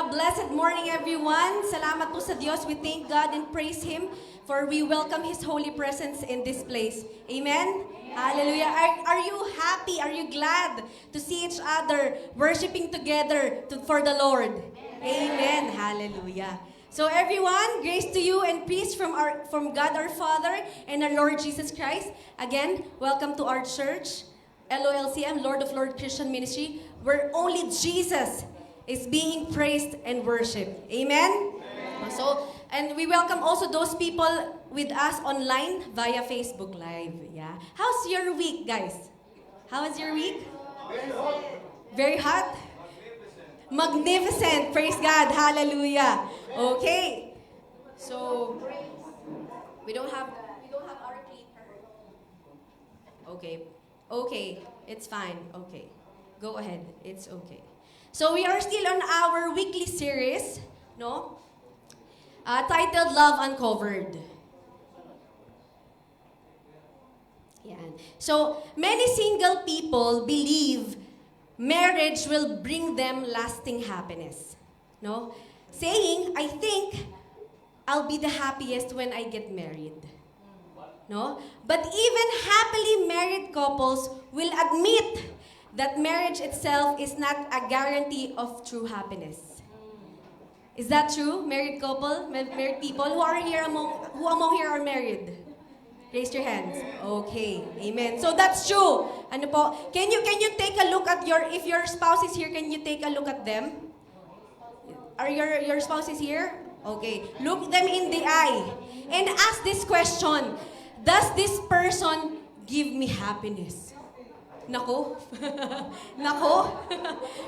Blessed morning, everyone. Salamat po sa Diyos. We thank God and praise Him for we welcome His holy presence in this place. Amen? Hallelujah. Are you happy? Are you glad to see each other worshiping together for the Lord? Amen. Hallelujah. So everyone, grace to you and peace from God our Father and our Lord Jesus Christ. Again, welcome to our church, LOLCM, Lord of Lord Christian Ministry, where only Jesus is being praised and worshipped. Amen? So, and we welcome also those people with us online via Facebook Live. Yeah. How's your week, guys? How was your week? Very hot? Magnificent. Praise God. Hallelujah. Okay. So, we don't have our clicker. Okay. Okay. It's fine. Okay. Go ahead. It's okay. So we are still on our weekly series, no? Titled Love Uncovered. Yan. So, many single people believe marriage will bring them lasting happiness. No? Saying, I think I'll be the happiest when I get married. No? But even happily married couples will admit that marriage itself is not a guarantee of true happiness. Is that true? Married couple, married people who among here are married? Raise your hands. Okay. Amen. So that's true. Ano po? Can you take a look at if your spouse is here, can you take a look at them? Are your spouse is here? Okay. Look them in the eye and ask this question. Does this person give me happiness? Nako? Nako?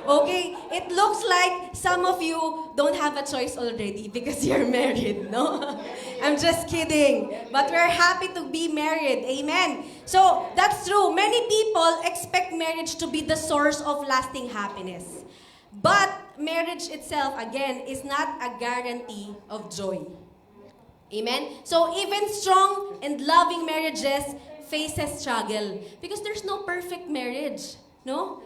Okay, it looks like some of you don't have a choice already because you're married, no? I'm just kidding. But we're happy to be married. Amen. So, that's true. Many people expect marriage to be the source of lasting happiness. But marriage itself, again, is not a guarantee of joy. Amen? So, even strong and loving marriages faces struggle because there's no perfect marriage, no,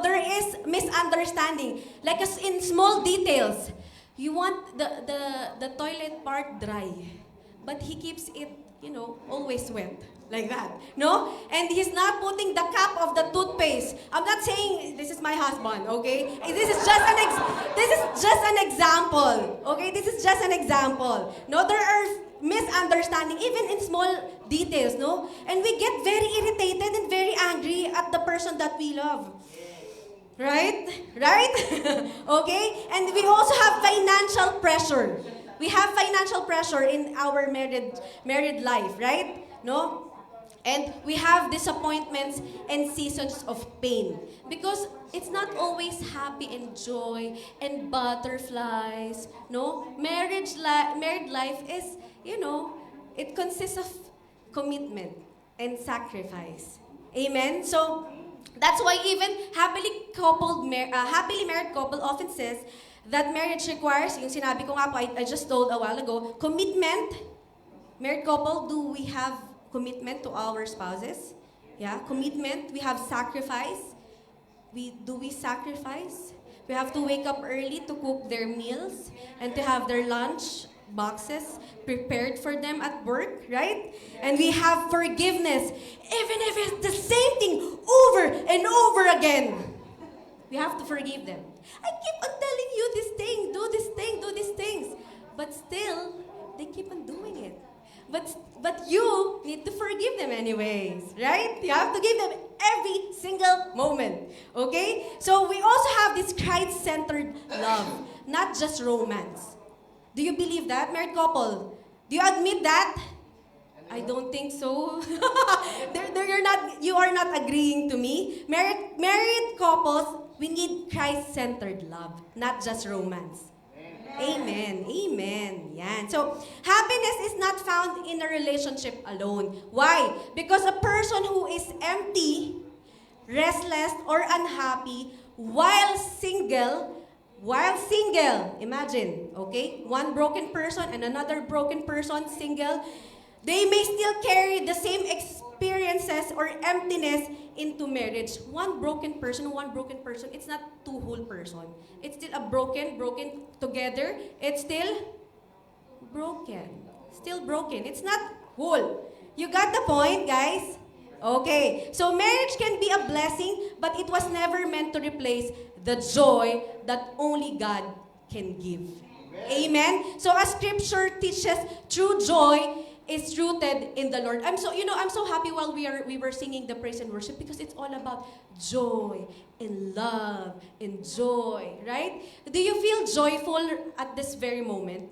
there is misunderstanding, like as in small details. You want the toilet part dry, but he keeps it, always wet, like that, no, and he's not putting the cap of the toothpaste. I'm not saying this is my husband, okay, this is just an example, okay, this is just an example. No, there are misunderstanding, even in small details, no? And we get very irritated and very angry at the person that we love. Right? Right? Okay? And we also have financial pressure. We have financial pressure in our married life, right? No? And we have disappointments and seasons of pain. Because it's not always happy and joy and butterflies, no? Married life is, it consists of commitment and sacrifice. Amen? So, that's why even happily married couple often says that marriage requires, yung sinabi ko nga po, I just told a while ago, commitment. Married couple, do we have commitment to our spouses? Yeah, commitment. We have sacrifice. Do we sacrifice? We have to wake up early to cook their meals and to have their lunch boxes prepared for them at work, right? And we have forgiveness, even if it's the same thing over and over again. We have to forgive them. I keep on telling you this thing, do this thing, do these things. But still, they keep on doing it. But you need to forgive them anyways, right? You have to give them every single moment, okay? So we also have this Christ-centered love, not just romance. Do you believe that, married couple? Do you admit that? I don't think so. You are not agreeing to me. Married couples, we need Christ-centered love, not just romance. Amen. Amen. Yan. So, happiness is not found in a relationship alone. Why? Because a person who is empty, restless, or unhappy while single, imagine, okay? One broken person and another broken person, single, they may still carry the same experiences or emptiness into marriage. One broken person, it's not two whole person. It's still a broken together. It's still broken. Still broken. It's not whole. You got the point, guys? Okay. So marriage can be a blessing, but it was never meant to replace the joy that only God can give. Amen. So as scripture teaches, true joy is rooted in the Lord. I'm so happy while we were singing the praise and worship, because it's all about joy and love and joy, right? Do you feel joyful at this very moment?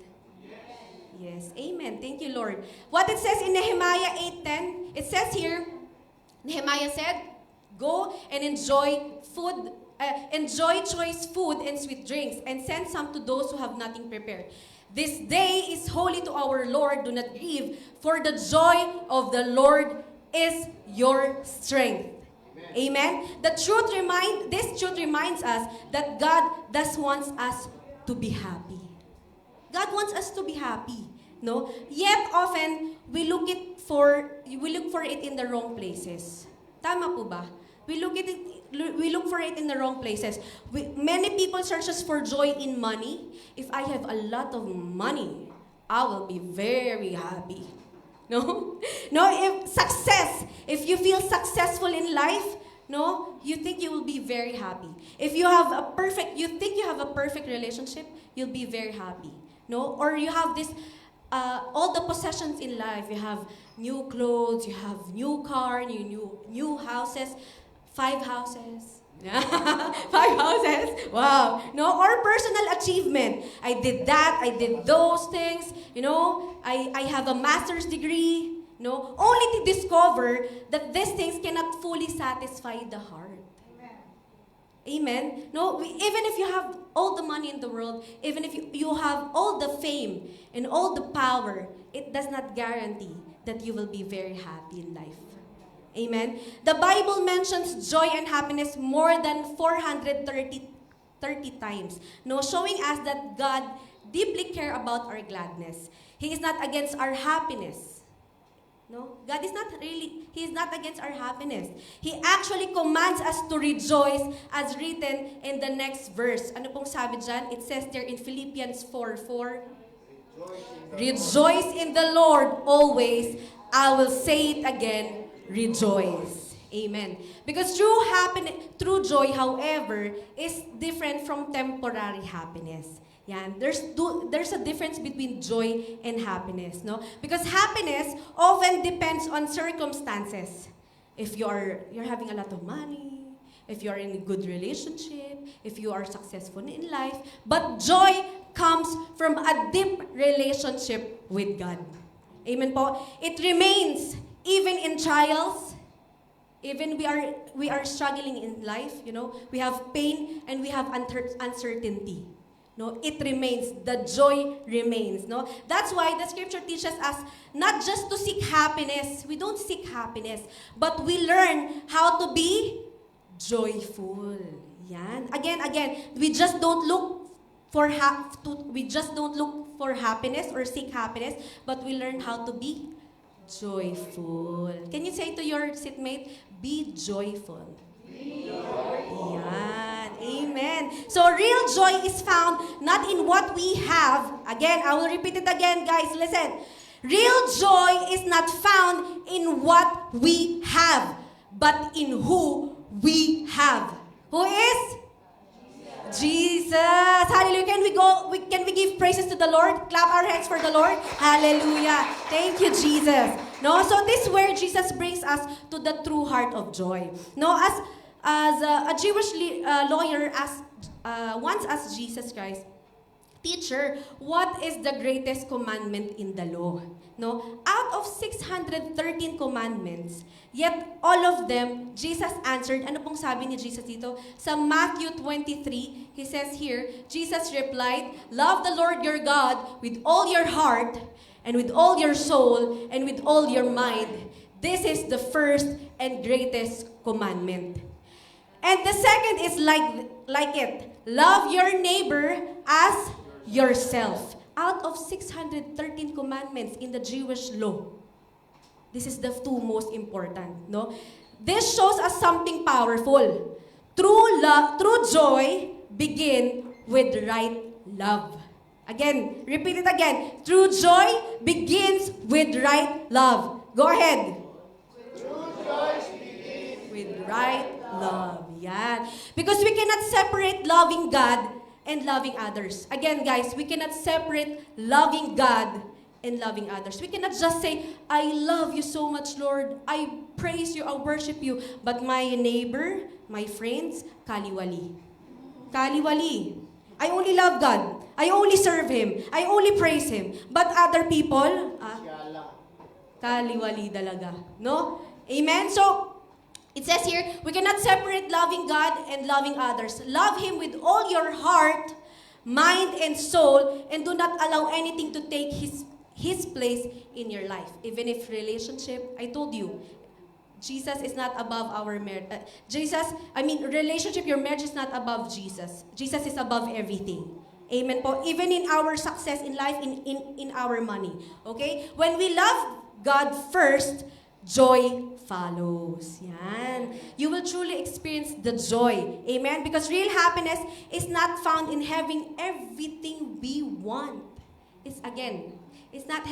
Yes. Amen. Thank you, Lord. What it says in Nehemiah 8:10, it says here, Nehemiah said, "Go and enjoy food, enjoy choice food and sweet drinks, and send some to those who have nothing prepared. This day is holy to our Lord. Do not grieve, for the joy of the Lord is your strength." Amen. This truth reminds us that God does wants us to be happy. God wants us to be happy, no? Yet often we look for it in the wrong places. Tama po ba? We look for it in the wrong places. Many people searches for joy in money. If I have a lot of money, I will be very happy. No? No, if you feel successful in life, no, you think you will be very happy. If you think you have a perfect relationship, you'll be very happy. No? Or you have this, all the possessions in life. You have new clothes, you have new car, new houses, 5 houses. 5 houses. Wow. No? Or personal achievement. I did that, I did those things. I have a master's degree. No? Only to discover that these things cannot fully satisfy the heart. Amen? No, even if you have all the money in the world, even if you have all the fame and all the power, it does not guarantee that you will be very happy in life. Amen? The Bible mentions joy and happiness more than 430 times, no, showing us that God deeply cares about our gladness. He is not against our happiness. No? God is He is not against our happiness. He actually commands us to rejoice, as written in the next verse. Ano pong sabi dyan? It says there in Philippians 4:4, "Rejoice in the Lord always. I will say it again, rejoice." Amen. Because true joy, however, is different from temporary happiness. Yan. There's a difference between joy and happiness, no? Because happiness often depends on circumstances. If you're having a lot of money, if you're in a good relationship, if you are successful in life, but joy comes from a deep relationship with God. Amen po. It remains even in trials. Even we are struggling in life, we have pain and we have uncertainty. No, it remains. The joy remains. No, that's why the scripture teaches us not just to seek happiness. We don't seek happiness, but we learn how to be joyful. Yan. Again, we just don't look for happiness or seek happiness, but we learn how to be joyful. Can you say to your seatmate, be joyful? Be joyful. Yan. Amen. So real joy is found not in what we have. Again, I will repeat it again, guys. Listen. Real joy is not found in what we have, but in who we have. Who is? Jesus. Hallelujah. Can we give praises to the Lord? Clap our hands for the Lord. Hallelujah. Thank you, Jesus. No, so this is where Jesus brings us to the true heart of joy. No, as a Jewish lawyer once asked Jesus Christ, "Teacher, what is the greatest commandment in the law?" No, out of 613 commandments, yet all of them, Jesus answered. Ano pong sabi ni Jesus dito? Sa Matthew 23, he says here, Jesus replied, "Love the Lord your God with all your heart, and with all your soul, and with all your mind. This is the first and greatest commandment. And the second is like it. Love your neighbor as yourself." Out of 613 commandments in the Jewish law. This is the two most important, no? This shows us something powerful. True joy begin with right love. Again, repeat it again. True joy begins with right love. Go ahead. True joy begins With right love. Yan. Because we cannot separate loving God and loving others. Again, guys, we cannot separate loving God and loving others. We cannot just say, I love you so much, Lord. I praise you, I worship you. But my neighbor, my friends, kaliwali. Kaliwali. I only love God. I only serve Him. I only praise Him. But other people, siyala. kaliwali talaga. No? Amen? So, it says here, we cannot separate loving God and loving others. Love Him with all your heart, mind, and soul, and do not allow anything to take His place in your life. Even if relationship, I told you, Jesus is not above our marriage. Relationship, your marriage is not above Jesus. Jesus is above everything. Amen po. Even in our success in life, in our money. Okay? When we love God first, joy follows. Yan. You will truly experience the joy. Amen? Because real happiness is not found in having everything we want. It's not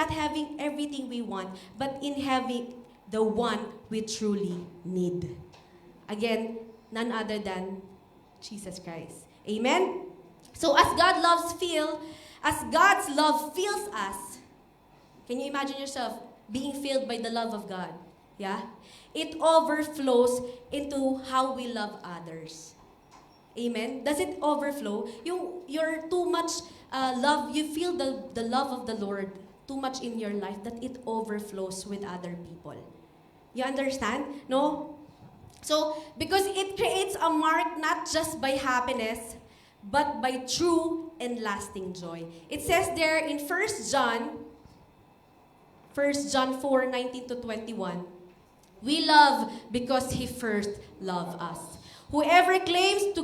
having everything we want, but in having the one we truly need. Again, none other than Jesus Christ. Amen? So as God's love fills us, can you imagine yourself being filled by the love of God? Yeah? It overflows into how we love others. Amen? Does it overflow? You're too much love, you feel the love of the Lord too much in your life that it overflows with other people. You understand? No? So, because it creates a mark not just by happiness, but by true and lasting joy. It says there in 1 John 4:19-21, we love because He first loved us. Whoever claims to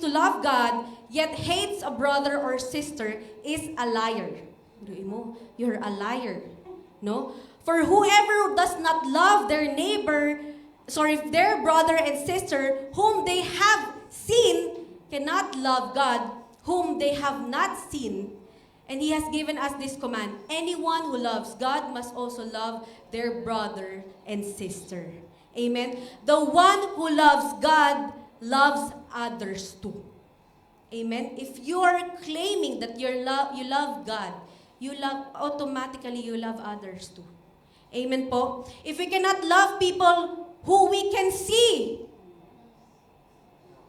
love God, yet hates a brother or sister is a liar. You're a liar. No? For whoever does not love their brother and sister whom they have seen, cannot love God whom they have not seen. And He has given us this command. Anyone who loves God must also love their brother and sister. Amen? The one who loves God loves others too. Amen? If you are claiming that you love God, you love others too. Amen po? If we cannot love people who we can see,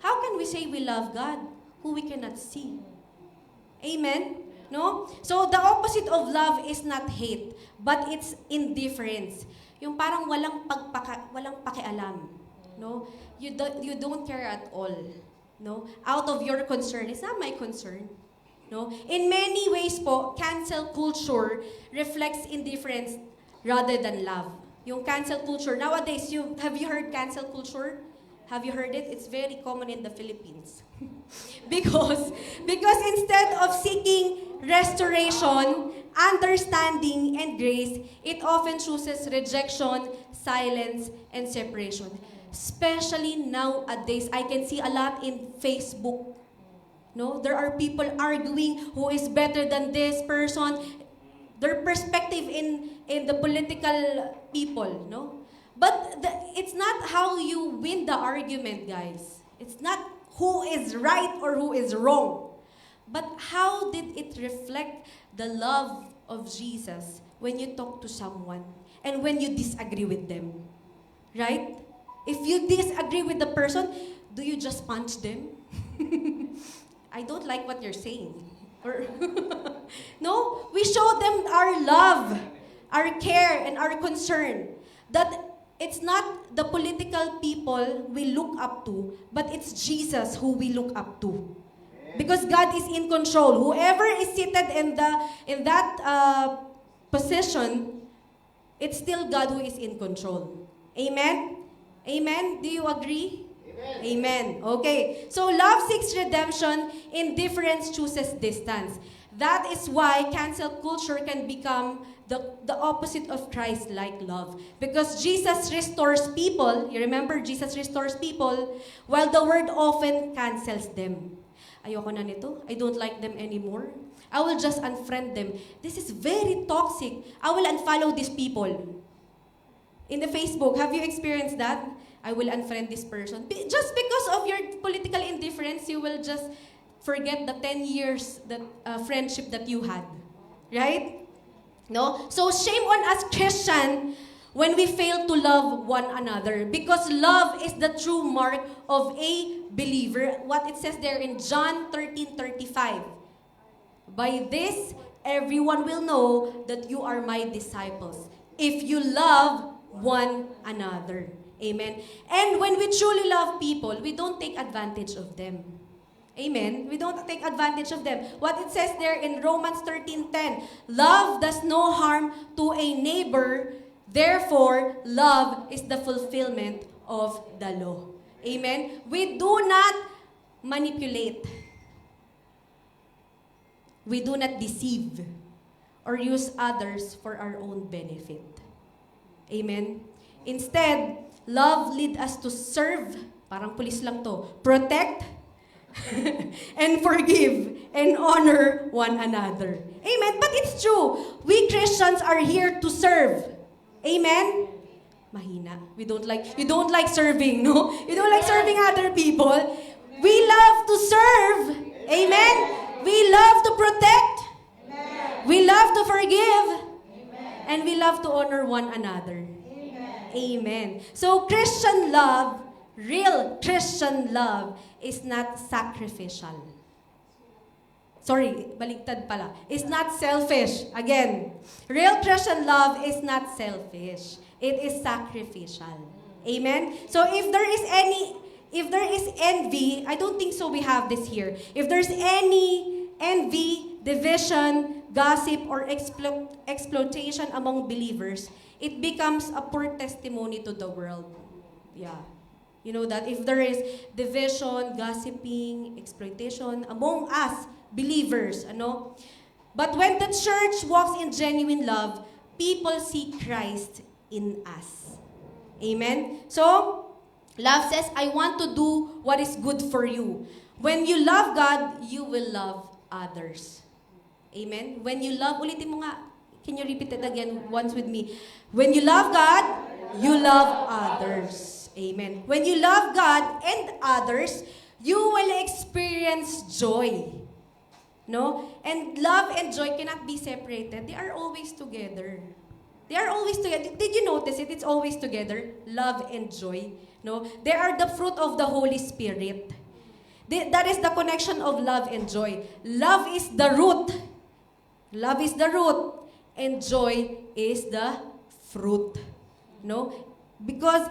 how can we say we love God who we cannot see? Amen? No? So the opposite of love is not hate, but it's indifference. Yung parang walang pakialam. No? You don't care at all. No? Out of your concern. It's not my concern. No? In many ways po, cancel culture reflects indifference rather than love. Yung cancel culture. Nowadays, have you heard cancel culture? Have you heard it? It's very common in the Philippines. because instead of seeking restoration, understanding, and grace, it often chooses rejection, silence, and separation. Especially nowadays, I can see a lot in Facebook. No, there are people arguing who is better than this person. Their perspective in the political people, no? But it's not how you win the argument, guys. It's not who is right or who is wrong. But how did it reflect the love of Jesus when you talk to someone and when you disagree with them? Right? If you disagree with the person, do you just punch them? I don't like what you're saying. Or no, we show them our love, our care, and our concern. That it's not the political people we look up to, but it's Jesus who we look up to. Because God is in control. Whoever is seated in that position, it's still God who is in control. Amen? Amen? Do you agree? Amen. Amen. Okay. So love seeks redemption, indifference chooses distance. That is why cancel culture can become the opposite of Christ-like love. Because Jesus restores people, you remember, Jesus restores people, while the world often cancels them. Ayoko na nito. I don't like them anymore. I will just unfriend them. This is very toxic. I will unfollow these people. In the Facebook, have you experienced that? I will unfriend this person. Just because of your political indifference, you will just forget the 10 years that friendship that you had. Right? No? So shame on us Christian when we fail to love one another, because love is the true mark of a believer. What it says there in John 13:35. By this, everyone will know that you are my disciples, if you love one another. Amen. And when we truly love people, we don't take advantage of them. Amen. We don't take advantage of them. What it says there in Romans 13:10, love does no harm to a neighbor, therefore love is the fulfillment of the law. Amen. We do not manipulate. We do not deceive or use others for our own benefit. Amen. Instead, love leads us to serve, parang pulis lang to, protect, and forgive, and honor one another. Amen. But it's true. We Christians are here to serve. Amen. Mahina. You don't like serving, no? You don't like serving other people. We love to serve. Amen. We love to protect. We love to forgive. And we love to honor one another. Amen. So Christian love, real Christian love, is not sacrificial. Sorry, baligtad pala. It's not selfish. Again, real Christian love is not selfish. It is sacrificial. Amen? So if there is envy, I don't think so we have this here. If there's any envy, division, gossip, or exploitation among believers, it becomes a poor testimony to the world. Yeah. You know that if there is division, gossiping, exploitation among us, believers, But when the church walks in genuine love, people see Christ in us. Amen? So, love says, I want to do what is good for you. When you love God, you will love others. Amen? When you love, ulitin mo nga, can you repeat it again once with me? When you love God, you love others. Amen. When you love God and others, you will experience joy. No? And love and joy cannot be separated. They are always together. They are always together. Did you notice it? It's always together. Love and joy. No? They are the fruit of the Holy Spirit. That is the connection of love and joy. Love is the root. Love is the root. And joy is the fruit. No? Because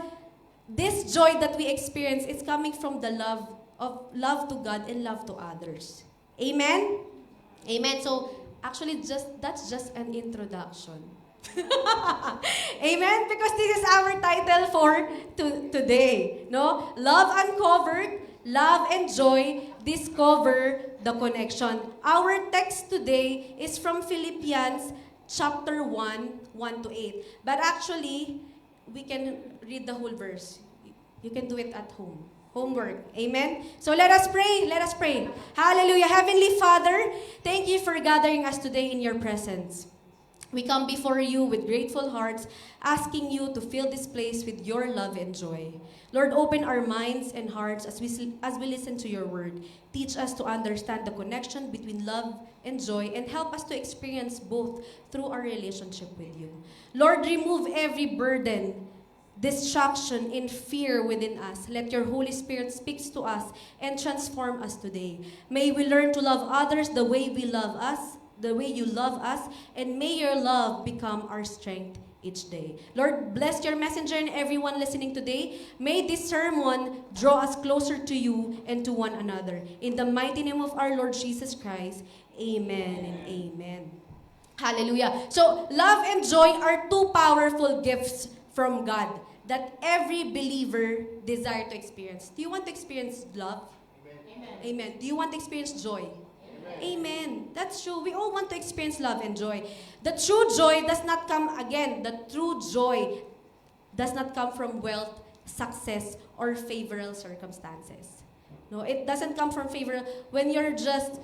this joy that we experience is coming from the love to God and love to others. Amen? Amen. So, actually, that's just an introduction. Amen? Because this is our title for today. No? Love uncovered, love and joy discover the connection. Our text today is from Philippians chapter 1:1-8. But actually, we can read the whole verse. You can do it at home. Homework. Amen? So let us pray. Let us pray. Hallelujah. Heavenly Father, thank you for gathering us today in your presence. We come before you with grateful hearts, asking you to fill this place with your love and joy. Lord, open our minds and hearts as we listen to your word. Teach us to understand the connection between love and joy, and help us to experience both through our relationship with you. Lord, remove every burden, distraction, and fear within us. Let your Holy Spirit speak to us and transform us today. May we learn to love others the way you love us, and may your love become our strength each day. Lord, bless your messenger and everyone listening today. May this sermon draw us closer to you and to one another. In the mighty name of our Lord Jesus Christ, amen and amen. Hallelujah. So, love and joy are two powerful gifts from God that every believer desire to experience. Do you want to experience love? Amen. Amen. Do you want to experience joy? Amen. That's true. We all want to experience love and joy. The true joy does not come, again, the true joy does not come from wealth, success, or favorable circumstances. No, it doesn't come from favor when you just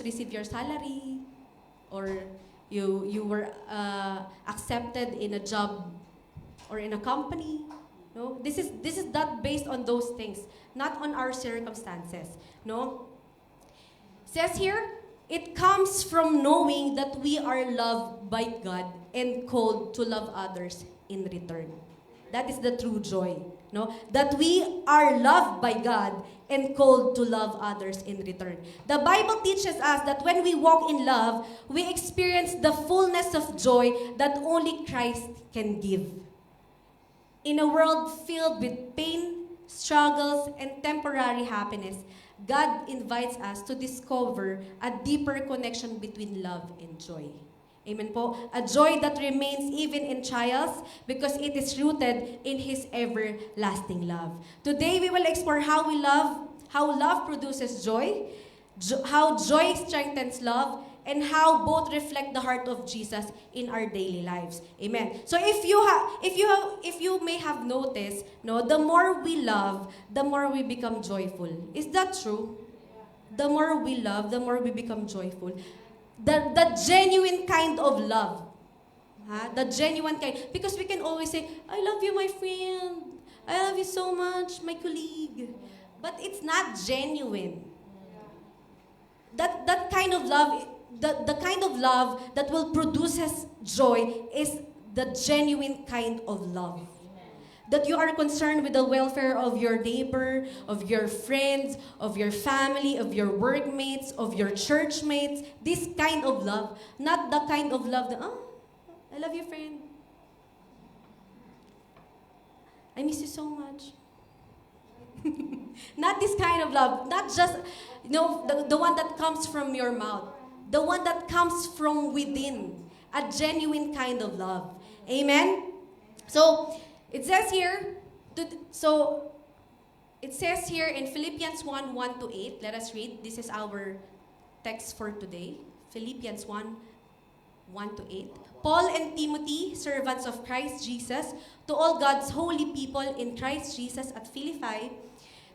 receive your salary, or you were accepted in a job or in a company. No, this is not based on those things, not on our circumstances. No, says here, it comes from knowing that we are loved by God and called to love others in return. That is the true joy. No, that we are loved by God and called to love others in return. The Bible teaches us that when we walk in love, we experience the fullness of joy that only Christ can give. In a world filled with pain, struggles, and temporary happiness, God invites us to discover a deeper connection between love and joy. Amen po. A joy that remains even in trials because it is rooted in His everlasting love. Today we will explore how love produces joy, how joy strengthens love, and how both reflect the heart of Jesus in our daily lives. Amen. So if you may have noticed, no, the more we love, the more we become joyful. Is that true? The more we love, the more we become joyful. The genuine kind of love. The genuine kind. Because we can always say, I love you, my friend. I love you so much, my colleague. But it's not genuine. That kind of love, the kind of love that will produces joy is the genuine kind of love. That you are concerned with the welfare of your neighbor, of your friends, of your family, of your workmates, of your churchmates. This kind of love. Not the kind of love that, I love you, friend. I miss you so much. Not this kind of love. Not just, the one that comes from your mouth. The one that comes from within. A genuine kind of love. Amen? So, it says here in Philippians 1:1-8. Let us read. This is our text for today. Philippians 1:1-8. Paul and Timothy, servants of Christ Jesus, to all God's holy people in Christ Jesus at Philippi,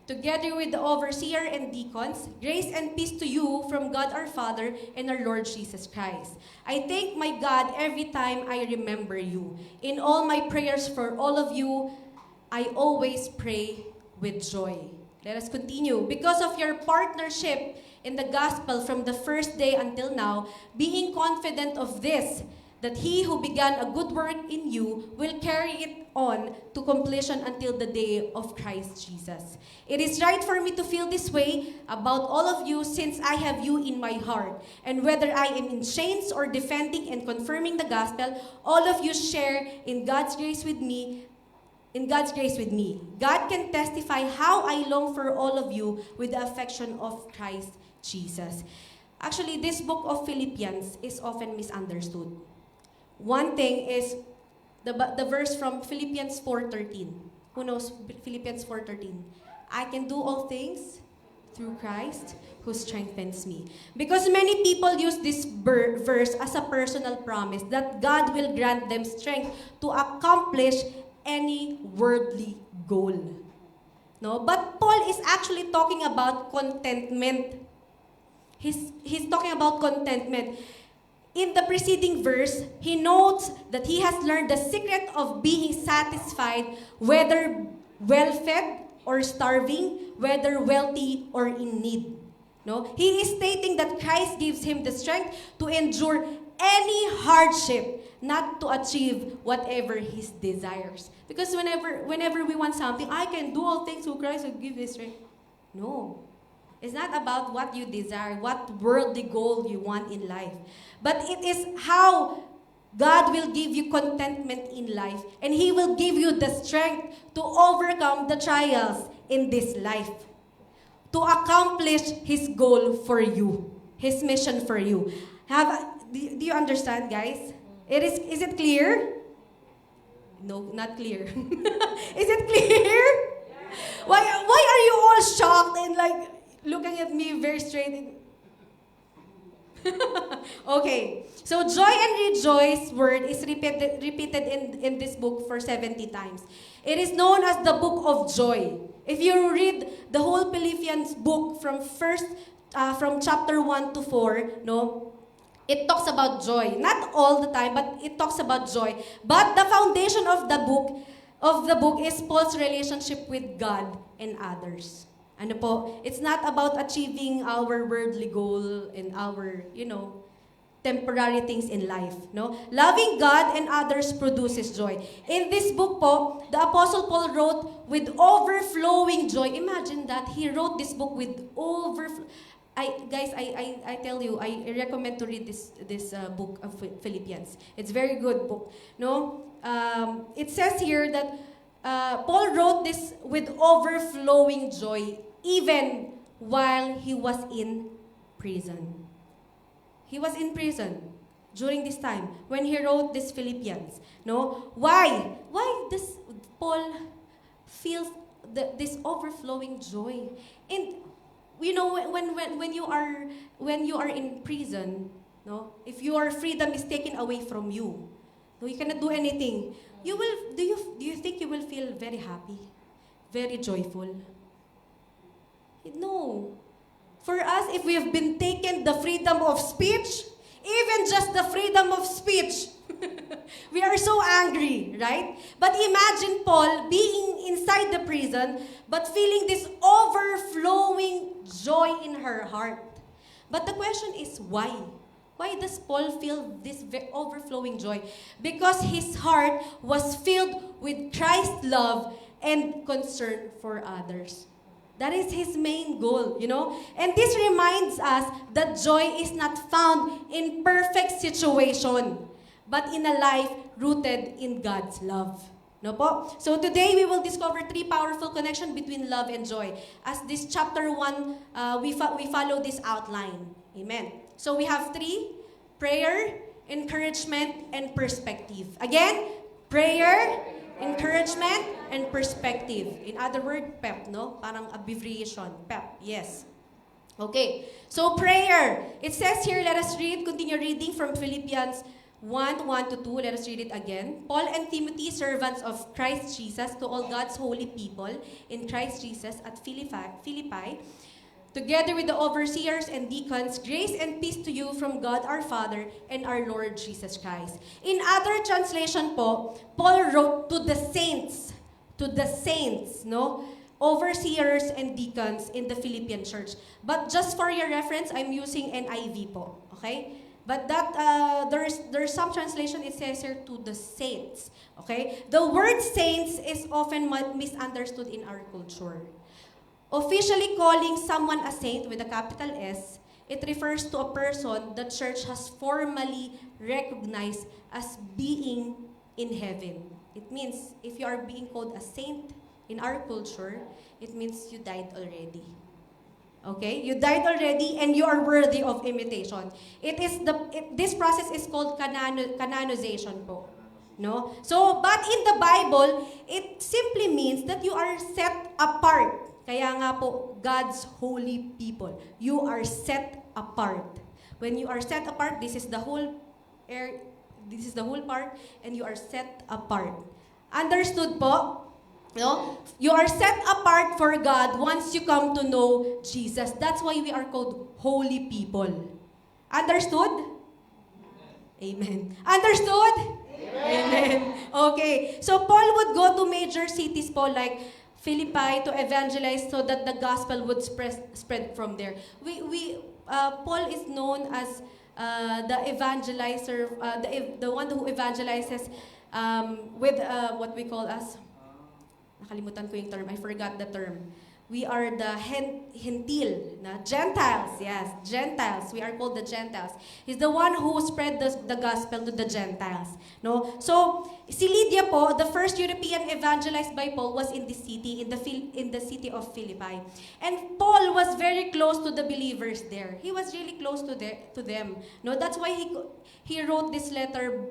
together with the overseer and deacons, grace and peace to you from God our Father and our Lord Jesus Christ. I thank my God every time I remember you. In all my prayers for all of you, I always pray with joy. Let us continue. Because of your partnership in the gospel from the first day until now, being confident of this, that he who began a good work in you will carry it on to completion until the day of Christ Jesus. It is right for me to feel this way about all of you since I have you in my heart. And whether I am in chains or defending and confirming the gospel, all of you share in God's grace with me. God can testify how I long for all of you with the affection of Christ Jesus. Actually, this book of Philippians is often misunderstood. One thing is the verse from Philippians 4:13. Who knows Philippians 4:13? I can do all things through Christ who strengthens me. Because many people use this verse as a personal promise that God will grant them strength to accomplish any worldly goal. No, but Paul is actually talking about contentment. He's talking about contentment. In the preceding verse, he notes that he has learned the secret of being satisfied, whether well-fed or starving, whether wealthy or in need. No? He is stating that Christ gives him the strength to endure any hardship, not to achieve whatever his desires. Because whenever we want something, I can do all things through Christ who gives his strength. No. It's not about what you desire, what worldly goal you want in life. But it is how God will give you contentment in life. And He will give you the strength to overcome the trials in this life. To accomplish His goal for you. His mission for you. Do you understand, guys? Is it clear? No, not clear. Is it clear? Why are you all shocked and like looking at me very straight? Okay. So joy and rejoice word is repeated in this book for 70 times. It is known as the book of joy. If you read the whole Philippians book from chapter 1 to 4, no, it talks about joy. Not all the time, but it talks about joy. But the foundation of the book is Paul's relationship with God and others. Ano po? It's not about achieving our worldly goal and our, temporary things in life, no? Loving God and others produces joy. In this book po, the Apostle Paul wrote with overflowing joy. Imagine that he wrote this book with overflow. I tell you, I recommend to read this book of Philippians. It's very good book, no? It says here that Paul wrote this with overflowing joy, even while he was in prison. He was in prison during this time when he wrote this Philippians. No? Why? Why does Paul feel this overflowing joy? And when you are in prison, no, if your freedom is taken away from you, no, you cannot do anything. Do you think you will feel very happy, very joyful? No. For us, if we have been taken the freedom of speech, even just the freedom of speech, we are so angry, right? But imagine Paul being inside the prison, but feeling this overflowing joy in her heart. But the question is, why? Why does Paul feel this overflowing joy? Because his heart was filled with Christ's love and concern for others. That is his main goal, And this reminds us that joy is not found in perfect situation, but in a life rooted in God's love. No po? So today we will discover 3 powerful connections between love and joy. As this chapter 1, we follow this outline. Amen. So we have 3: prayer, encouragement, and perspective. Again, prayer, encouragement, and perspective. In other words, PEP, no? Parang abbreviation. PEP, yes. Okay. So prayer. It says here, let us continue reading from Philippians 1:1 to 2. Let us read it again. Paul and Timothy, servants of Christ Jesus, to all God's holy people in Christ Jesus at Philippi, together with the overseers and deacons, grace and peace to you from God our Father and our Lord Jesus Christ. In other translation po, Paul wrote to the saints, no? Overseers and deacons in the Philippian church. But just for your reference, I'm using NIV po, okay? But that there's some translation, it says here to the saints, okay? The word saints is often misunderstood in our culture. Officially calling someone a saint with a capital S, it refers to a person the church has formally recognized as being in heaven. It means if you are being called a saint in our culture, it means you died already. Okay? You died already and you are worthy of imitation. This process is called canonization po. No? So, but in the Bible, it simply means that you are set apart. Kaya nga po, God's holy people. You are set apart. When you are set apart, this is the whole part, and you are set apart. Understood po? No? You are set apart for God once you come to know Jesus. That's why we are called holy people. Understood? Amen. Understood? Amen. Okay. So Paul would go to major cities po like Philippi to evangelize so that the gospel would spread from there. Paul is known as the evangelizer, the one who evangelizes with what we call as, nakalimutan ko yung term, I forgot the term. We are the Gentil, Gentiles, yes, Gentiles. We are called the Gentiles. He's the one who spread the gospel to the Gentiles. No? So, si Lydia po, the first European evangelized by Paul was in this city, in the city of Philippi. And Paul was very close to the believers there. He was really close to them. No? That's why he wrote this letter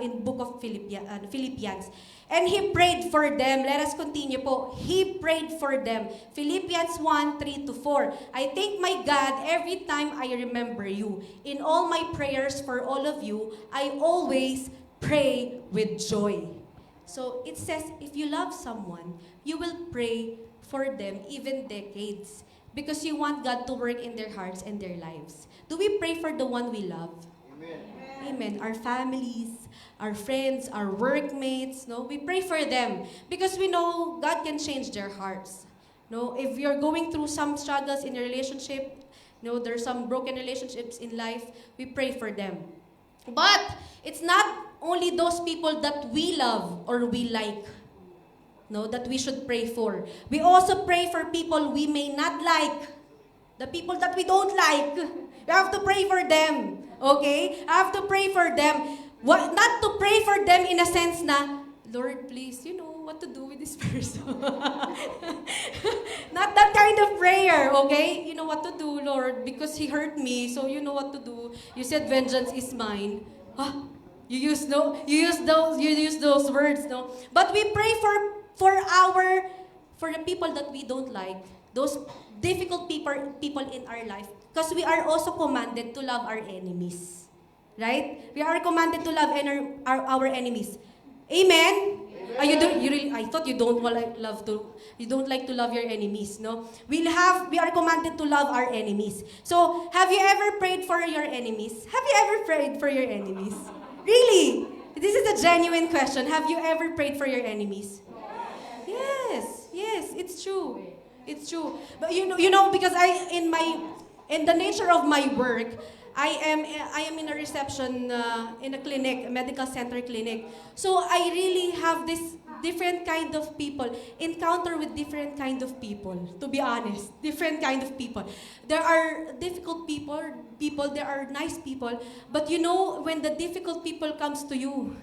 in book of Philippians. And he prayed for them. Let us continue po. He prayed for them. Philippians 1:3-4. I thank my God every time I remember you. In all my prayers for all of you, I always pray with joy. So it says, if you love someone, you will pray for them even decades because you want God to work in their hearts and their lives. Do we pray for the one we love? Amen. Amen. Our families, our friends, our workmates, no? We pray for them because we know God can change their hearts. No, if you're going through some struggles in your relationship, no, there's some broken relationships in life, we pray for them. But it's not only those people that we love or we like, no, that we should pray for. We also pray for people we may not like. The people that we don't like. We have to pray for them. Okay? I have to pray for them. Not to pray for them in a sense na, Lord, please, you know what to do with this person. Not that kind of prayer, okay? You know what to do, Lord, because he hurt me, so you know what to do. You said vengeance is mine. Huh? You use those words, no? But we pray for the people that we don't like, those difficult people in our life, because we are also commanded to love our enemies. Right? We are commanded to love our enemies. Amen. I thought you don't like to love your enemies, no? We are commanded to love our enemies. So, have you ever prayed for your enemies? Have you ever prayed for your enemies? Really? This is a genuine question. Have you ever prayed for your enemies? Yes, it's true. It's true. But you know, because in the nature of my work, I am in a reception in a clinic, a medical center clinic. So I really have this different kind of people, encounter with different kind of people, to be honest. Different kind of people. There are difficult people, there are nice people, but you know, when the difficult people comes to you,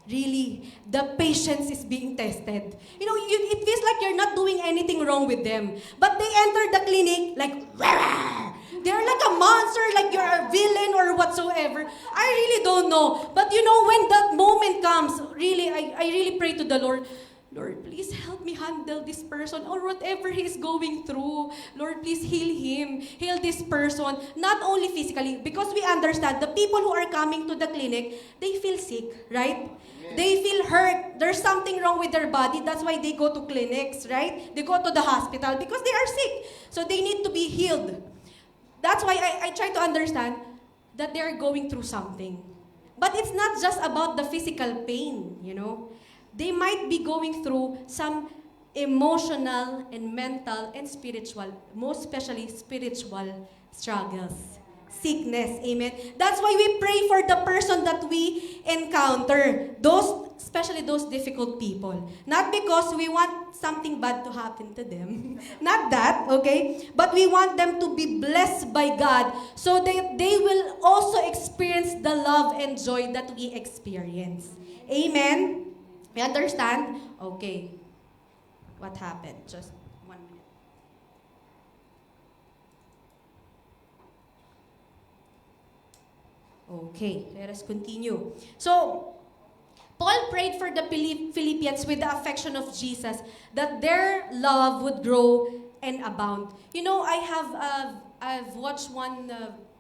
really, the patience is being tested. You know, it feels like you're not doing anything wrong with them. But they enter the clinic like, "Rawr!" They're like a monster, like you're a villain or whatsoever. I really don't know. But you know, when that moment comes, really, I really pray to the Lord, Lord, please help me handle this person or whatever he is going through. Lord, please heal him. Heal this person. Not only physically, because we understand the people who are coming to the clinic, they feel sick, right? Amen. They feel hurt. There's something wrong with their body. That's why they go to clinics, right? They go to the hospital because they are sick. So they need to be healed. That's why I try to understand that they're going through something. But it's not just about the physical pain, you know. They might be going through some emotional and mental and spiritual, most especially spiritual struggles, sickness, amen. That's why we pray for the person that we encounter, especially those difficult people. Not because we want something bad to happen to them, not that, okay? But we want them to be blessed by God so they will also experience the love and joy that we experience. Amen? You understand? Okay. What happened? Just 1 minute. Okay, let us continue. So, Paul prayed for the Philippians with the affection of Jesus that their love would grow and abound. You know, I've watched one.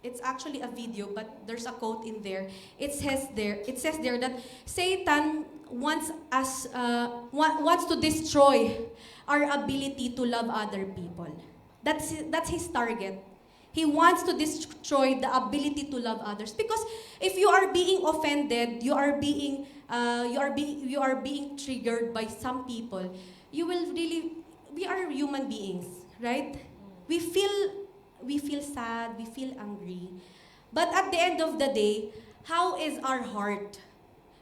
It's actually a video, but there's a quote in there. It says there that Satan wants to destroy our ability to love other people. That's his target. He wants to destroy the ability to love others, because if you are being offended, you are being triggered by some people, you will really. We are human beings, right? We feel sad, we feel angry. But at the end of the day, how is our heart?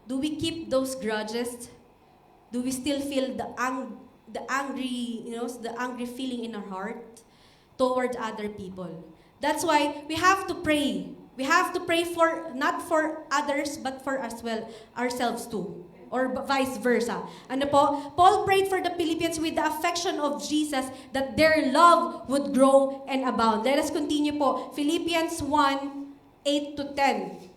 Do we keep those grudges? Do we still feel the angry feeling in our heart towards other people? That's why we have to pray. We have to pray for not for others but for ourselves too. Or vice versa. Ano po? Paul prayed for the Philippians with the affection of Jesus that their love would grow and abound. Let us continue po. Philippians 1:8-10.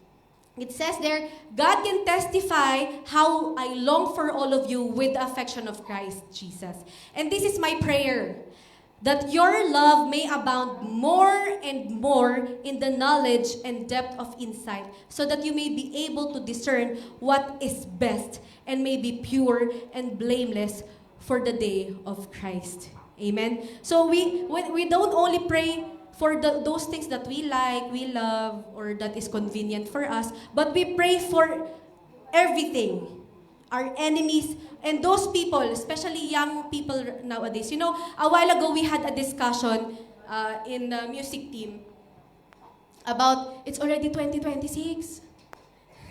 It says there, God can testify how I long for all of you with the affection of Christ Jesus. And this is my prayer, that your love may abound more and more in the knowledge and depth of insight, so that you may be able to discern what is best and may be pure and blameless for the day of Christ. Amen? So we don't only pray for those things that we like, we love, or that is convenient for us, but we pray for everything. Our enemies, and those people, especially young people nowadays. You know, a while ago we had a discussion in the music team about it's already 2026.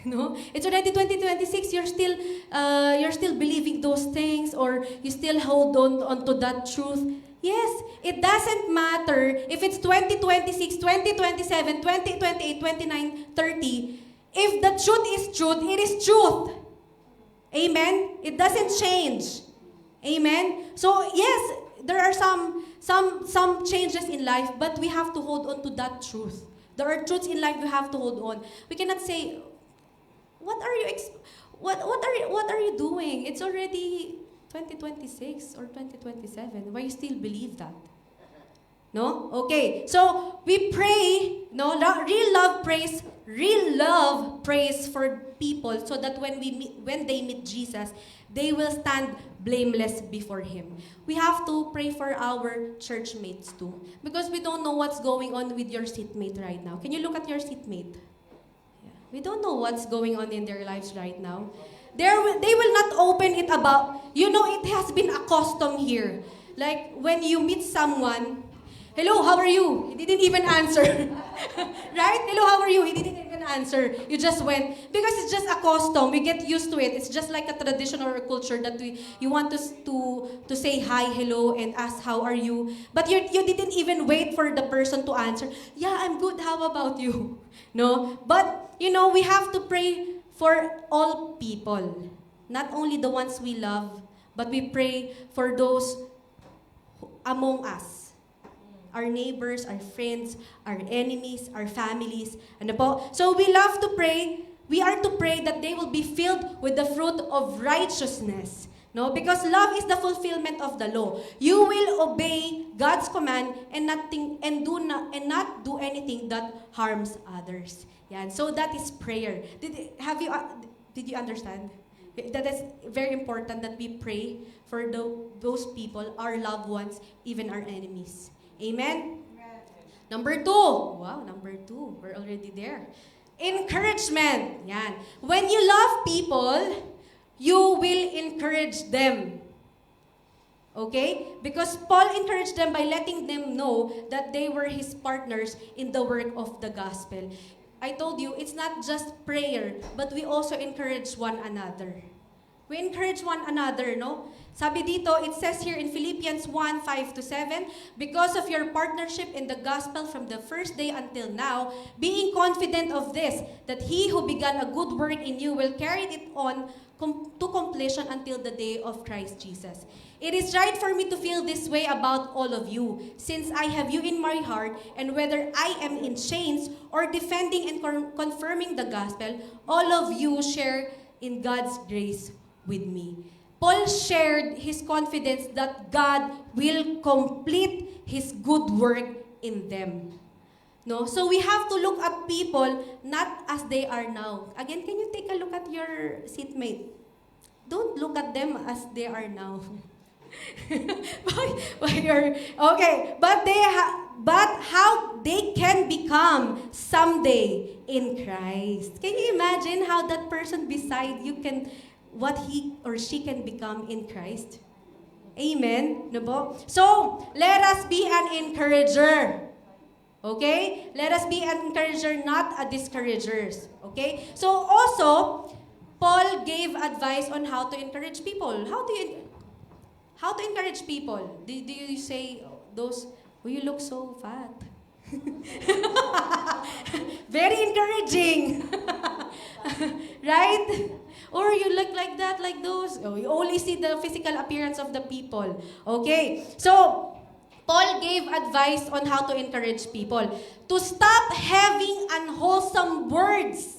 No, it's already 2026. You're still believing those things, or you still hold on to that truth. Yes, it doesn't matter if it's 2026, 2027, 2028, 29, 30. If the truth is truth, it is truth. Amen? It doesn't change. Amen? So, yes, there are some changes in life, but we have to hold on to that truth. There are truths in life we have to hold on. We cannot say, what are you doing? It's already 2026 or 2027. Why you still believe that? No? Okay. So we pray, no, real love prays for people, so that when they meet Jesus, they will stand blameless before him. We have to pray for our church mates too, because we don't know what's going on with your seatmate right now. Can you look at your seatmate? Yeah. We don't know what's going on in their lives right now. They will not open it about, it has been a custom here. Like when you meet someone, hello, how are you? He didn't even answer. Right? Hello, how are you? He didn't even answer. You just went. Because it's just a custom. We get used to it. It's just like a tradition or a culture that you want us to say hi, hello, and ask how are you. But you didn't even wait for the person to answer. Yeah, I'm good. How about you? No? But, we have to pray for all people. Not only the ones we love, but we pray for those among us. Our neighbors, our friends, our enemies, our families. Ano po? So we love to pray. We are to pray that they will be filled with the fruit of righteousness. No? Because love is the fulfillment of the law. You will obey God's command and not do anything that harms others. Yan. So that is prayer. Did you understand? That is very important that we pray for those people, our loved ones, even our enemies. Amen? Number 2. Wow, number 2. We're already there. Encouragement. Yan. When you love people, you will encourage them. Okay? Because Paul encouraged them by letting them know that they were his partners in the work of the gospel. I told you, it's not just prayer, but we also encourage one another. We encourage one another, no? Sabi dito, it says here in Philippians 1:5-7, because of your partnership in the gospel from the first day until now, being confident of this, that he who began a good work in you will carry it on to completion until the day of Christ Jesus. It is right for me to feel this way about all of you, since I have you in my heart, and whether I am in chains or defending and confirming the gospel, all of you share in God's grace with me. Paul shared his confidence that God will complete his good work in them. No? So we have to look at people not as they are now. Again, can you take a look at your seatmate? Don't look at them as they are now. Okay, but how they can become someday in Christ. Can you imagine how that person beside you what he or she can become in Christ? Amen? No po? So, let us be an encourager. Okay? Let us be an encourager, not a discourager. Okay? So, also, Paul gave advice on how to encourage people. How to encourage people? Do you say those, oh, you look so fat? Very encouraging. Right? Or you look like that, like those. Oh, you only see the physical appearance of the people. Okay? So, Paul gave advice on how to encourage people. To stop having unwholesome words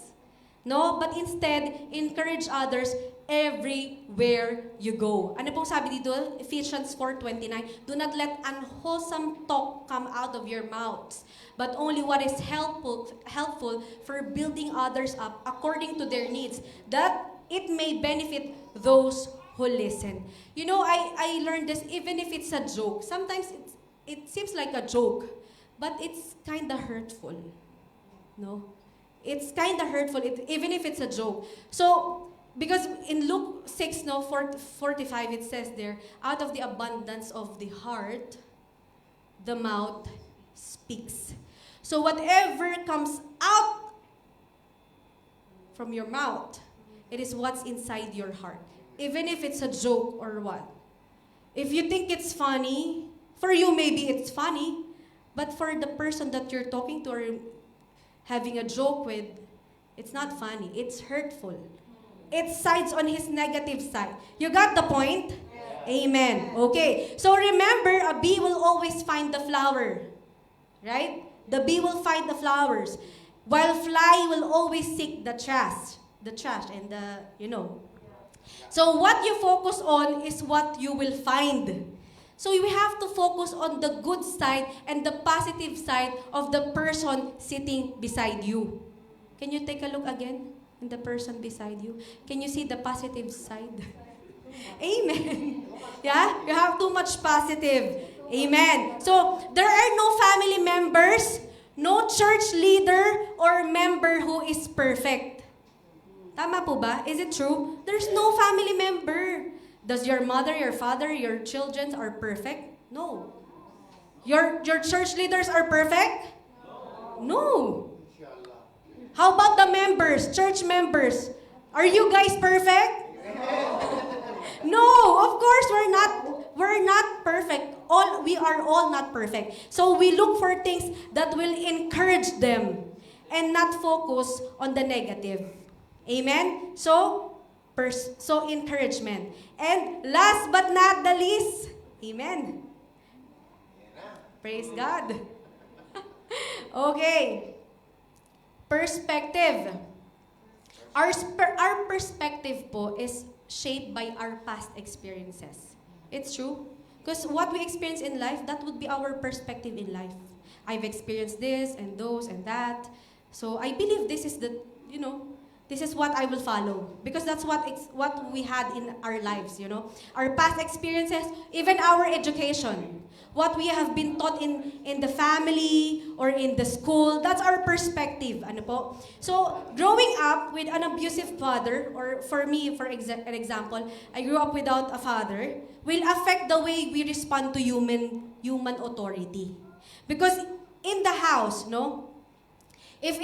No? But instead, encourage others everywhere you go. Ano pong sabi dito? Ephesians 4:29. Do not let unwholesome talk come out of your mouths, but only what is helpful for building others up according to their needs, that it may benefit those who listen. You know, I learned this even if it's a joke. Sometimes it seems like a joke, but it's kind of hurtful. No? It's kind of hurtful, even if it's a joke. So, because in Luke 6, 45, it says there, out of the abundance of the heart, the mouth speaks. So, whatever comes out from your mouth, it is what's inside your heart. Even if it's a joke or what. If you think it's funny, for you maybe it's funny, but for the person that you're talking to or having a joke with, it's not funny. It's hurtful. It sides on his negative side. You got the point? Yeah. Amen. Okay. So remember, a bee will always find the flower. Right? The bee will find the flowers. While fly will always seek the trash and So what you focus on is what you will find. So you have to focus on the good side and the positive side of the person sitting beside you. Can you take a look again in the person beside you? Can you see the positive side? Amen. Yeah? You have too much positive. Amen. So there are no family members, no church leader or member who is perfect. Tama po ba? Is it true? There's no family member. Does your mother, your father, your children are perfect? No. Your church leaders are perfect? No. How about the members, church members? Are you guys perfect? No, of course we're not perfect. We are all not perfect. So we look for things that will encourage them and not focus on the negative. Amen? So encouragement. And last but not the least, amen. Praise God. Okay. Perspective. Our perspective po is shaped by our past experiences. It's true. Because what we experience in life, that would be our perspective in life. I've experienced this and those and that. So I believe this is this is what I will follow. Because that's what we had in our lives, Our past experiences, even our education. What we have been taught in the family or in the school, that's our perspective. Ano po? So, growing up with an abusive father, or for me, for an example, I grew up without a father, will affect the way we respond to human authority. Because in the house, if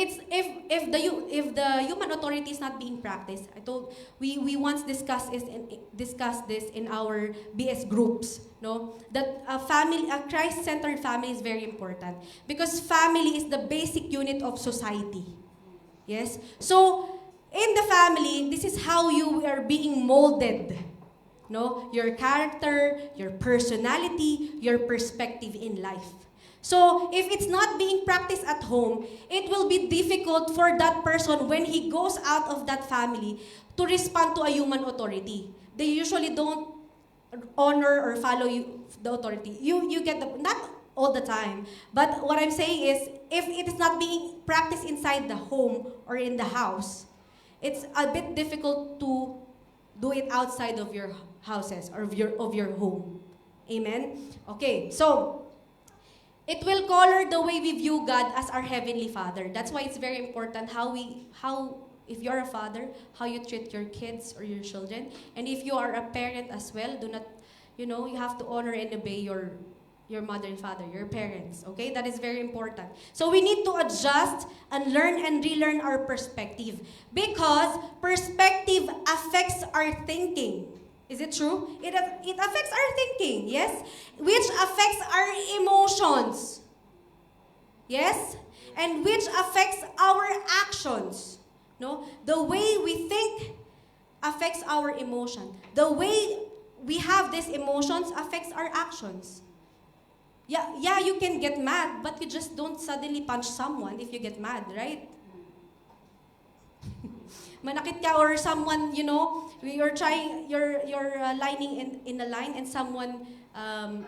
the human authority is not being practiced, we once discussed this in our BS groups, that a Christ-centered family is very important because family is the basic unit of society. Yes? So in the family, this is how you are being molded. Your character, your personality, your perspective in life. So, if it's not being practiced at home, it will be difficult for that person when he goes out of that family to respond to a human authority. They usually don't honor or follow the authority. You get not all the time, but what I'm saying is, if it is not being practiced inside the home or in the house, it's a bit difficult to do it outside of your houses or of your home. Amen? Okay, so it will color the way we view God as our Heavenly Father. That's why it's very important how if you're a father, how you treat your kids or your children. And if you are a parent as well, do not, you have to honor and obey your mother and father, your parents. Okay? That is very important. So we need to adjust and learn and relearn our perspective. Because perspective affects our thinking. Is it true? It affects our thinking, yes? Which affects our emotions. Yes? And which affects our actions. The way we think affects our emotion. The way we have these emotions affects our actions. Yeah, you can get mad, but you just don't suddenly punch someone if you get mad, right? Manakit ka or someone, you're trying, you're lining in a line and someone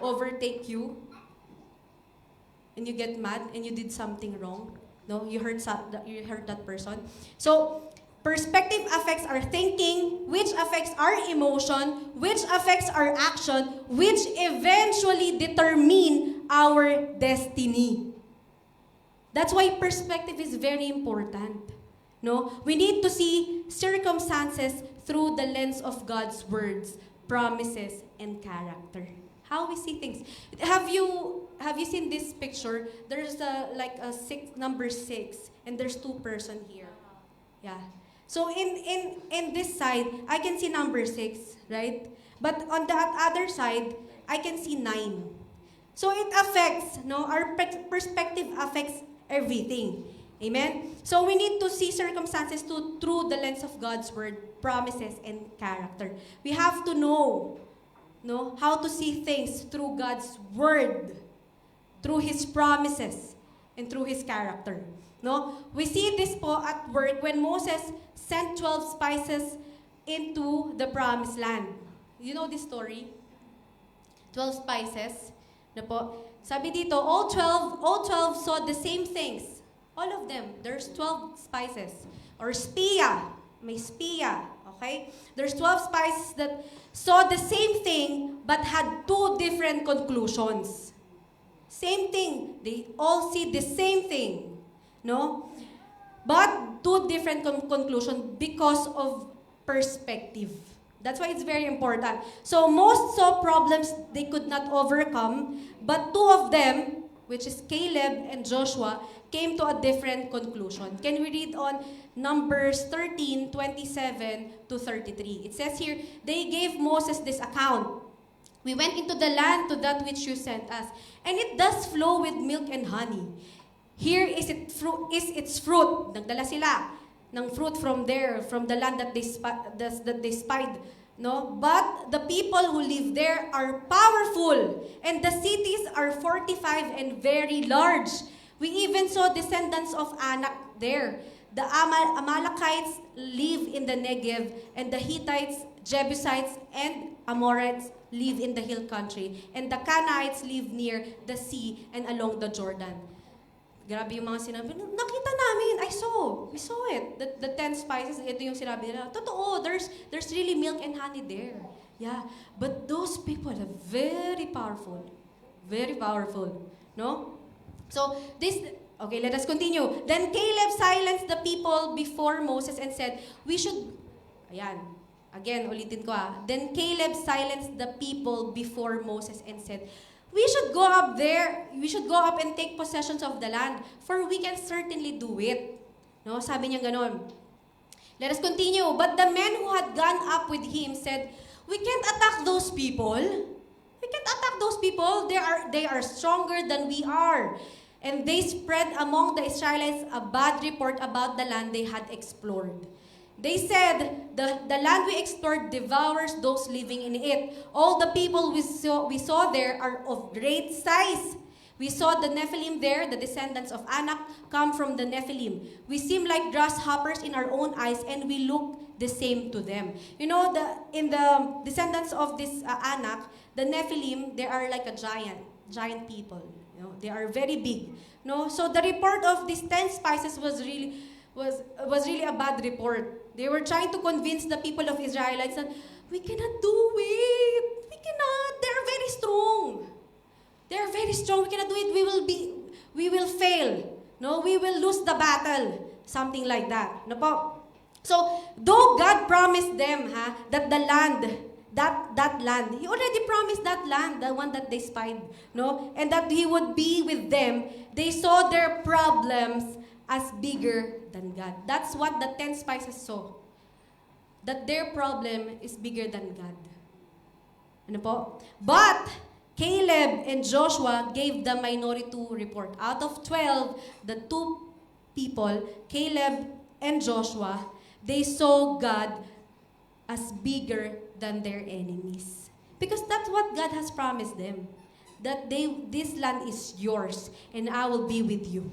overtake you and you get mad and you did something wrong. No, you hurt that person. So, perspective affects our thinking, which affects our emotion, which affects our action, which eventually determine our destiny. That's why perspective is very important. No, we need to see circumstances through the lens of God's words, promises, and character. How we see things. Have you seen this picture? There's number 6, and there's 2 person here. Yeah. So in this side, I can see number 6, right? But on the other side, I can see 9. So it affects, our perspective affects everything. Amen? So we need to see circumstances through the lens of God's word, promises, and character. We have to know how to see things through God's word, through His promises, and through His character. No? We see this po at work when Moses sent 12 spices into the promised land. You know this story? 12 spices. Na po? Sabi dito, all 12 saw the same things. All of them. There's 12 spices. Or spiya. May spiya. Okay? There's 12 spices that saw the same thing but had 2 different conclusions. Same thing. They all see the same thing. No? But 2 different conclusions because of perspective. That's why it's very important. So most saw problems they could not overcome, but 2 of them, which is Caleb and Joshua, came to a different conclusion. Can we read on Numbers 13:27 to 33? It says here, they gave Moses this account. We went into the land to that which you sent us, and it does flow with milk and honey. Here is its fruit. Nagdala sila ng fruit from there, from the land that they spied. No? But the people who live there are powerful, and the cities are fortified and very large. We even saw descendants of Anak there. The Amalekites live in the Negev, and the Hittites, Jebusites, and Amorites live in the hill country, and the Canaanites live near the sea and along the Jordan. Grabe yung mga sinabi. Nakita namin. We saw it. The 10 spices, ito yung sinabi nila. Totoo, there's really milk and honey there. Yeah. But those people are very powerful. Very powerful. No? So, okay, let us continue. Then Caleb silenced the people before Moses and said, Again, ulitin ko . Then Caleb silenced the people before Moses and said, we should go up there. We should go up and take possessions of the land, for we can certainly do it. No, sabi niya ganon. Let us continue. But the men who had gone up with him said, we can't attack those people. We can't attack those people. They are stronger than we are. And they spread among the Israelites a bad report about the land they had explored. They said, the land we explored devours those living in it. All the people we saw there are of great size. We saw the Nephilim there, the descendants of Anak, come from the Nephilim. We seem like grasshoppers in our own eyes, and we look the same to them. You know, in the descendants of this Anak, the Nephilim, they are like a giant people. You know, they are very big. No, so the report of these 10 spices was really a bad report. They were trying to convince the people of Israelites that we cannot do it. We cannot. They're very strong. They're very strong. We cannot do it. We will fail. No, we will lose the battle. Something like that. No po? So, though God promised them that the land, that land, He already promised that land, the one that they spied, no? And that He would be with them, they saw their problems as bigger than God. That's what the 10 spices saw. That their problem is bigger than God. Ano po? But Caleb and Joshua gave the minority report. Out of 12, the 2 people, Caleb and Joshua, they saw God as bigger than their enemies. Because that's what God has promised them. That this land is yours and I will be with you.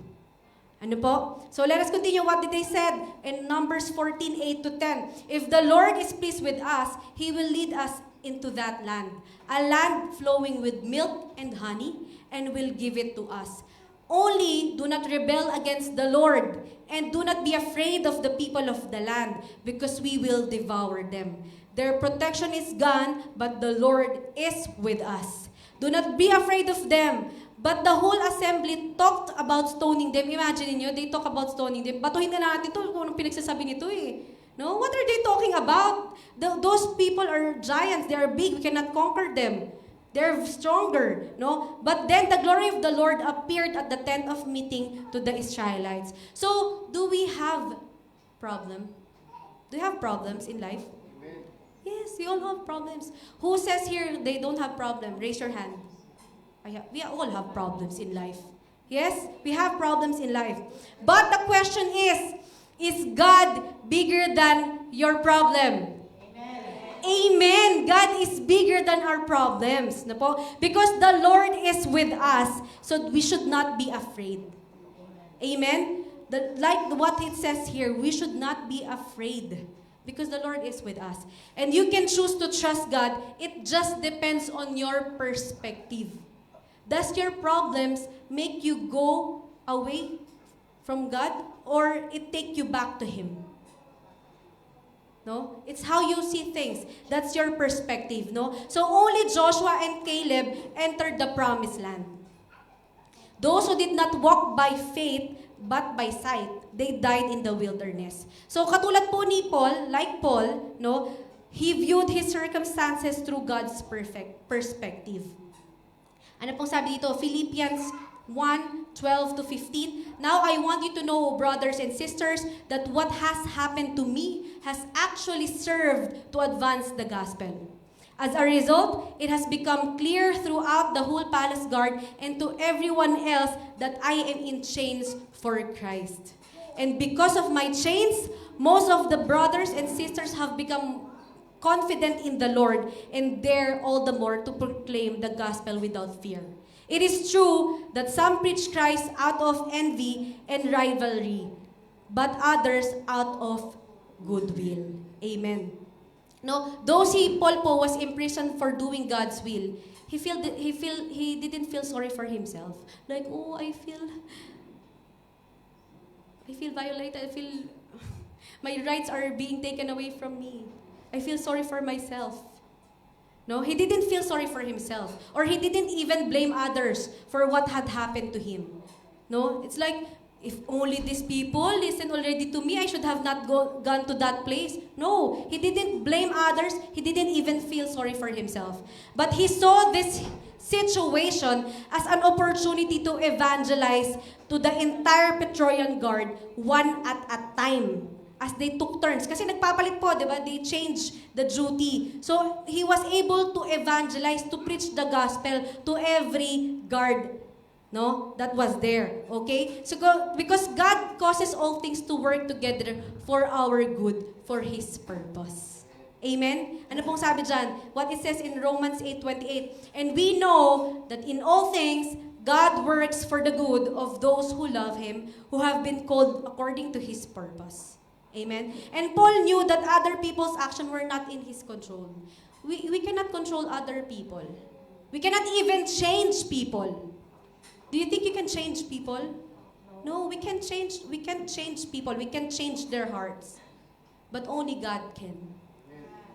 Ano po? So let us continue what did they said in Numbers 14:8-10. If the Lord is pleased with us, He will lead us into that land, a land flowing with milk and honey, and will give it to us. Only do not rebel against the Lord, and do not be afraid of the people of the land, because we will devour them. Their protection is gone, but the Lord is with us. Do not be afraid of them. But the whole assembly talked about stoning them. Imagine niyo, they talk about stoning them. Batuhin na natin ito kung anong pinagsasabi nito eh. No? What are they talking about? Those people are giants. They are big. We cannot conquer them. They're stronger. No? But then the glory of the Lord appeared at the tent of meeting to the Israelites. So, do we have problem? Do you have problems in life? Amen. Yes, we all have problems. Who says here they don't have problem? Raise your hand. We all have problems in life. Yes, we have problems in life. But the question is God bigger than your problem? Amen. God is bigger than our problems. Na po? Because the Lord is with us, so we should not be afraid. Amen. Like what it says here, we should not be afraid. Because the Lord is with us. And you can choose to trust God. It just depends on your perspective. Does your problems make you go away from God, or it take you back to Him? No? It's how you see things. That's your perspective, no? So only Joshua and Caleb entered the promised land. Those who did not walk by faith but by sight, they died in the wilderness. So katulad po ni Paul, like Paul, no, he viewed his circumstances through God's perfect perspective. Ano pong sabi dito? Philippians 1:12-15. Now I want you to know, brothers and sisters, that what has happened to me has actually served to advance the gospel. As a result, it has become clear throughout the whole palace guard and to everyone else that I am in chains for Christ. And because of my chains, most of the brothers and sisters have become confident in the Lord and dare all the more to proclaim the gospel without fear. It is true that some preach Christ out of envy and rivalry, but others out of goodwill. Amen. No, Paul po was imprisoned for doing God's will. He didn't feel sorry for himself. Like, oh, I feel violated. I feel my rights are being taken away from me. I feel sorry for myself. No, he didn't feel sorry for himself. Or he didn't even blame others for what had happened to him. No, it's like, if only these people listen already to me, I should have not gone to that place. No, he didn't blame others. He didn't even feel sorry for himself. But he saw this situation as an opportunity to evangelize to the entire Praetorian Guard one at a time. As they took turns. Kasi nagpapalit po, di ba? They changed the duty. So, he was able to evangelize, to preach the gospel to every guard, no, that was there. Okay? So, because God causes all things to work together for our good, for His purpose. Amen? Ano pong sabi dyan? What it says in Romans 8:28. And we know that in all things, God works for the good of those who love Him, who have been called according to His purpose. Amen? And Paul knew that other people's actions were not in his control. We cannot control other people. We cannot even change people. Do you think you can change people? No, we can't change people. We can change their hearts. But only God can.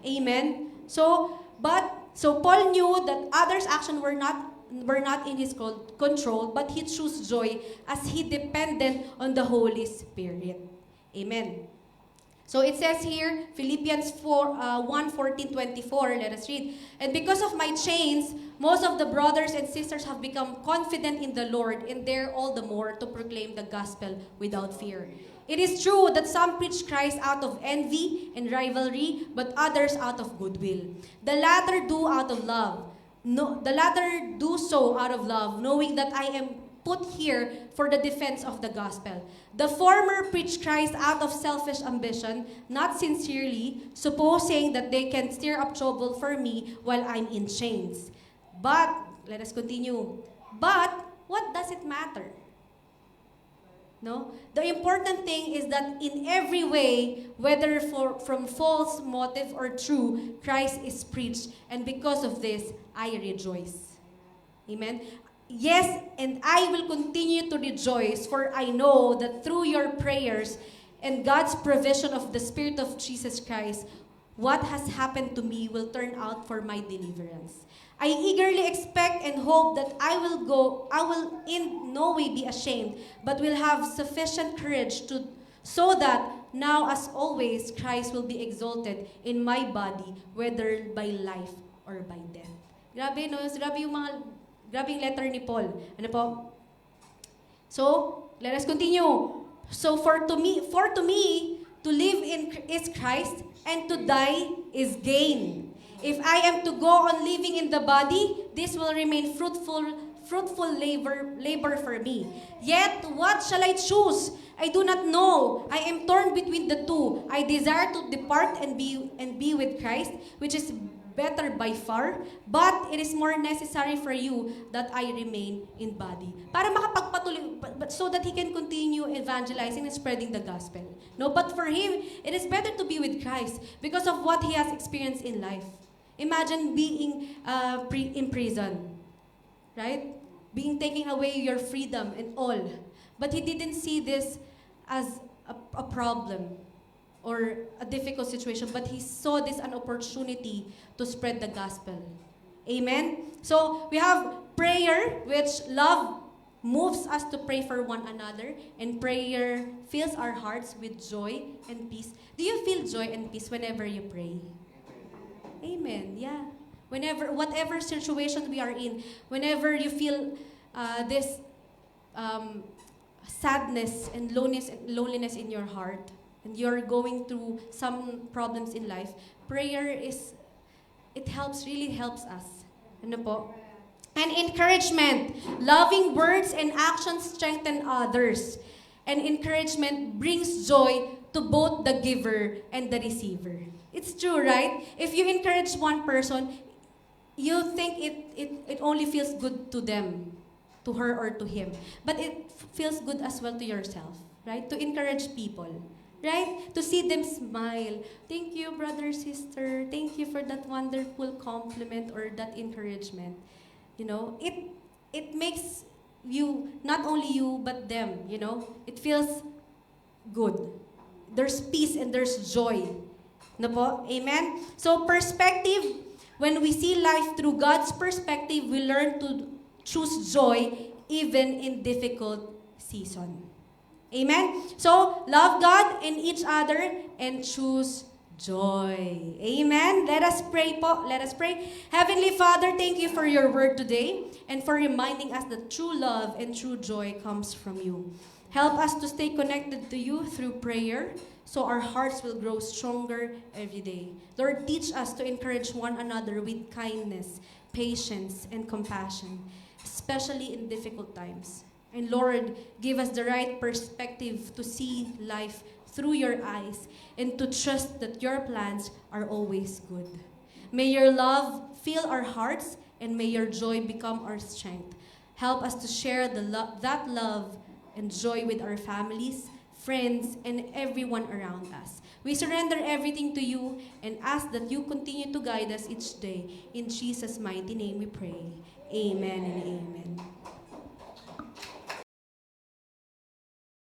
Amen? So Paul knew that others' actions were not in his control, but he chose joy as he depended on the Holy Spirit. Amen. So it says here, Philippians 1:14-24, let us read. And because of my chains, most of the brothers and sisters have become confident in the Lord and dare all the more to proclaim the gospel without fear. It is true that some preach Christ out of envy and rivalry, but others out of goodwill. The latter do so out of love, knowing that I am put here for the defense of the gospel. The former preach Christ out of selfish ambition, not sincerely, supposing that they can stir up trouble for me while I'm in chains. But, let us continue. But, what does it matter? No? The important thing is that in every way, whether from false motive or true, Christ is preached. And because of this, I rejoice. Amen? Yes, and I will continue to rejoice, for I know that through your prayers and God's provision of the Spirit of Jesus Christ, what has happened to me will turn out for my deliverance. I eagerly expect and hope that I will in no way be ashamed, but will have sufficient courage so that now as always, Christ will be exalted in my body, whether by life or by death. Grabe, no? Grabe yung letter ni Paul. Ano po? So, let us continue. So, for to me, to live is Christ, and to die is gain. If I am to go on living in the body, this will remain fruitful labor for me. Yet, what shall I choose? I do not know. I am torn between the two. I desire to depart and be with Christ, which is better by far, but it is more necessary for you that I remain in body. Para makapagpatuloy, but so that he can continue evangelizing and spreading the gospel. No, but for him, it is better to be with Christ because of what he has experienced in life. Imagine being in prison, right? Being taken away your freedom and all. But he didn't see this as a problem or a difficult situation, but he saw this an opportunity to spread the gospel. Amen? So we have prayer, which love moves us to pray for one another, and prayer fills our hearts with joy and peace. Do you feel joy and peace whenever you pray? Amen. Yeah. Whatever situation we are in, whenever you feel this sadness and loneliness in your heart, and you're going through some problems in life, prayer really helps us. Ano po? And encouragement. Loving words and actions strengthen others. And encouragement brings joy to both the giver and the receiver. It's true, right? If you encourage one person, you think it only feels good to them, to her or to him. But it feels good as well to yourself, right? To encourage people, right? To see them smile. Thank you, brother, sister. Thank you for that wonderful compliment or that encouragement. You know, it makes you, not only you, but them, you know. It feels good. There's peace and there's joy. No po? Amen? So perspective, when we see life through God's perspective, we learn to choose joy even in difficult season. Amen? So, love God and each other and choose joy. Amen? Let us pray po. Let us pray. Heavenly Father, thank you for your word today and for reminding us that true love and true joy comes from you. Help us to stay connected to you through prayer so our hearts will grow stronger every day. Lord, teach us to encourage one another with kindness, patience, and compassion, especially in difficult times. And Lord, give us the right perspective to see life through your eyes and to trust that your plans are always good. May your love fill our hearts and may your joy become our strength. Help us to share that love and joy with our families, friends, and everyone around us. We surrender everything to you and ask that you continue to guide us each day. In Jesus' mighty name we pray. Amen and amen.